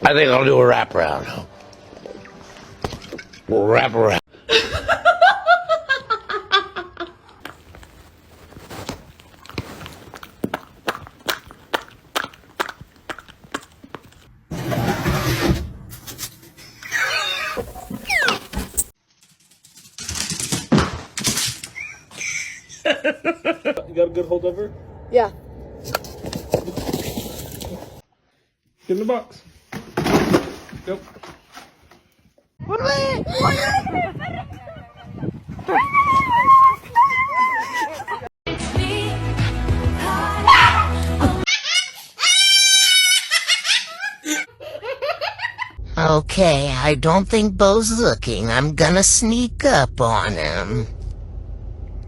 I think I'll do a wraparound. We'll wrap around. You got a good holdover? Yeah. Get in the box. Go. Okay, I don't think Bo's looking. I'm gonna sneak up on him.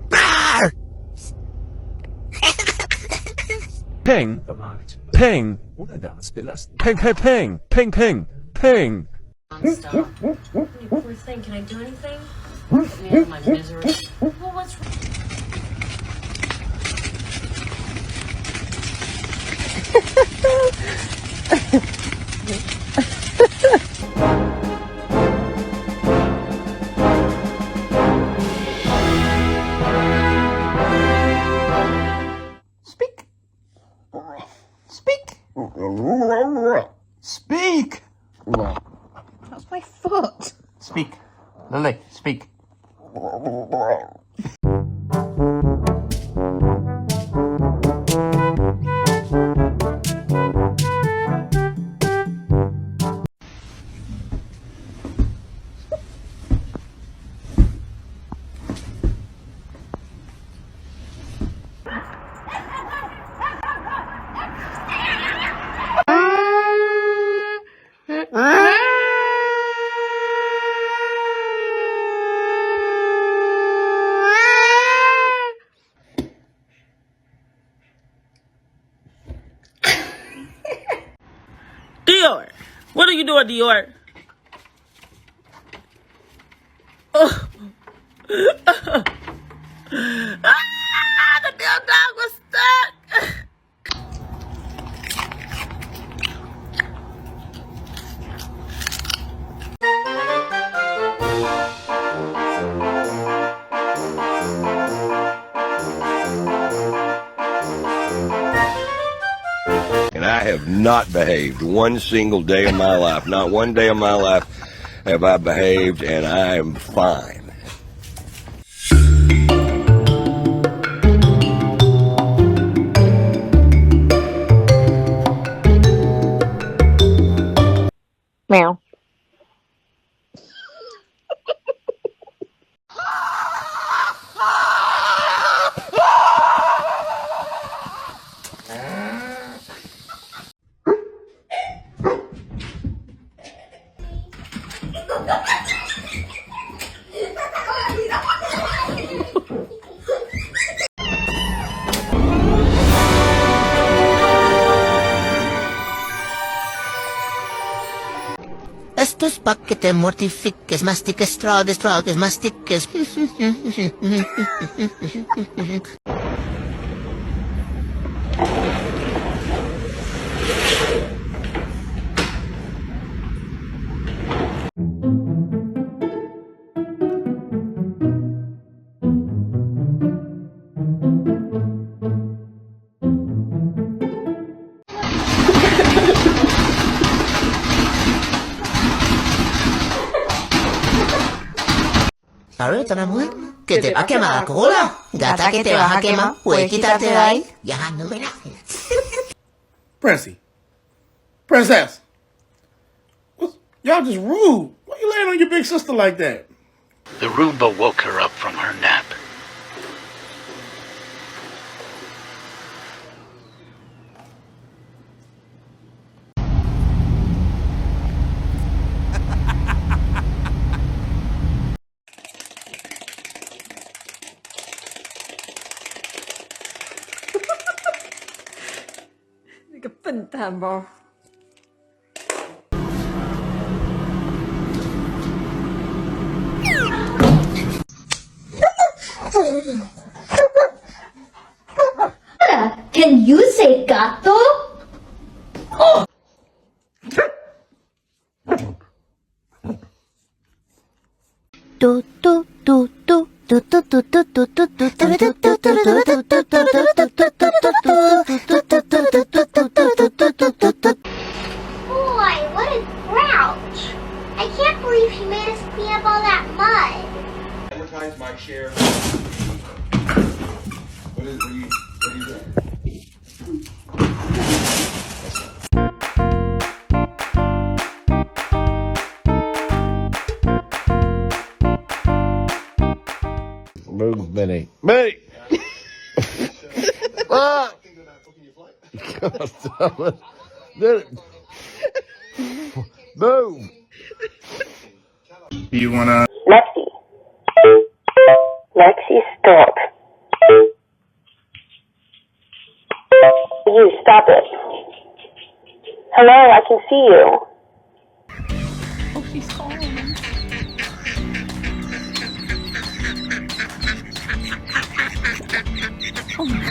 Rawr! Ping! Ping! Ping, ping, ping! Ping, ping! Ping! Stop. You poor thing. Can I do anything? Get me out of my misery. Well, what's Speak. Speak. Speak. That's my foot. Speak. Lily, speak. Dior, what are you doing, Dior? Oh. The damn dog was stuck. And I have not behaved one single day of my life. Not one day of my life have I behaved, and I am fine. Meow. Estos pa' que te mortifiques, mastiques, tragues, mastiques. Ahorita, amor, que te va a quemar la cola. Gata, que te vas a quemar. Puedes quitarte de ahí. Ya, no verás. Princey. Princess. Y'all just rude. Why you laying on your big sister like that? The Roomba woke her up from her nap. Cái phân thảm bò. Can you say gato? Boy, what a grouch. I can't believe he made us clean up all that mud. Advertise my share. What are you doing? Move, Benny. Benny! Ah! God, stop it. Move! Do you wanna? Lexi. Lexi, stop. You, stop it. Hello, I can see you. Oh, she's calling him. Oh my.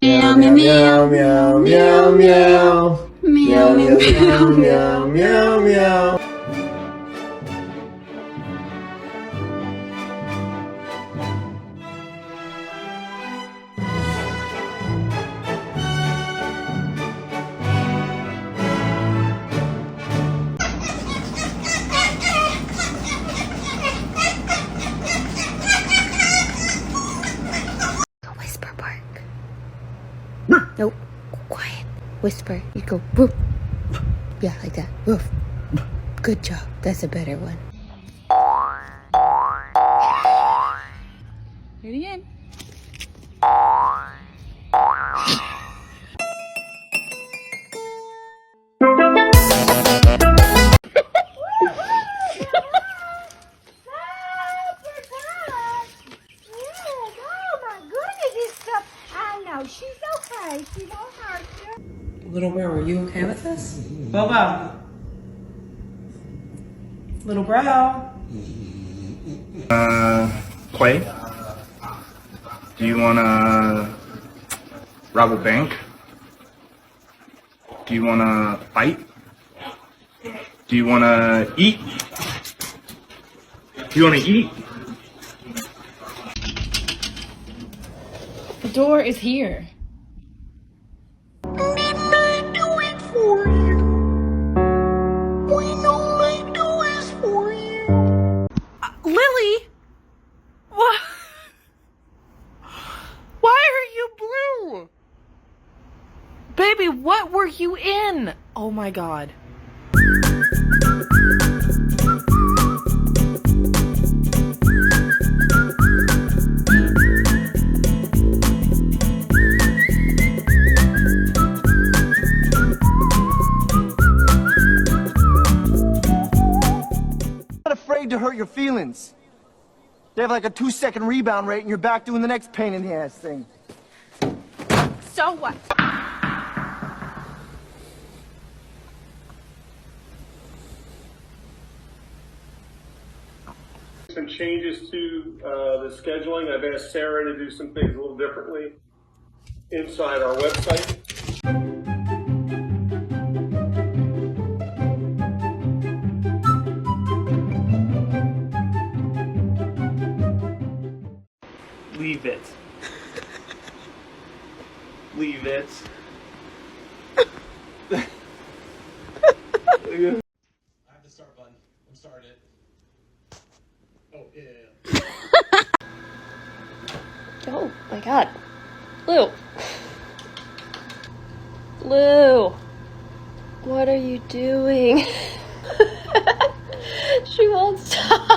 Meow, meow, meow, meow, meow. Meow, meow, meow, meow, meow, meow. Whisper bark. Nope. Quiet. Whisper. You go woof. Yeah, like that. Woof. Good job. That's a better one. Do it again. She's okay. She won't hurt you. Little bro, are you okay with this? Bobo. Little bro. Play? Do you wanna rob a bank? Do you wanna fight? Do you wanna eat? Do you wanna eat? The door is here. Lily? What? Why are you blue? Baby, what were you in? Oh my god. To hurt your feelings. They have like a 2-second rebound rate and you're back doing the next pain in the ass thing. So what? Some changes to the scheduling. I've asked Sarah to do some things a little differently inside our website. Leave it. Leave it. I have the start button. I'm started. Oh, yeah. Oh my god. Lou. Lou. What are you doing? She won't stop.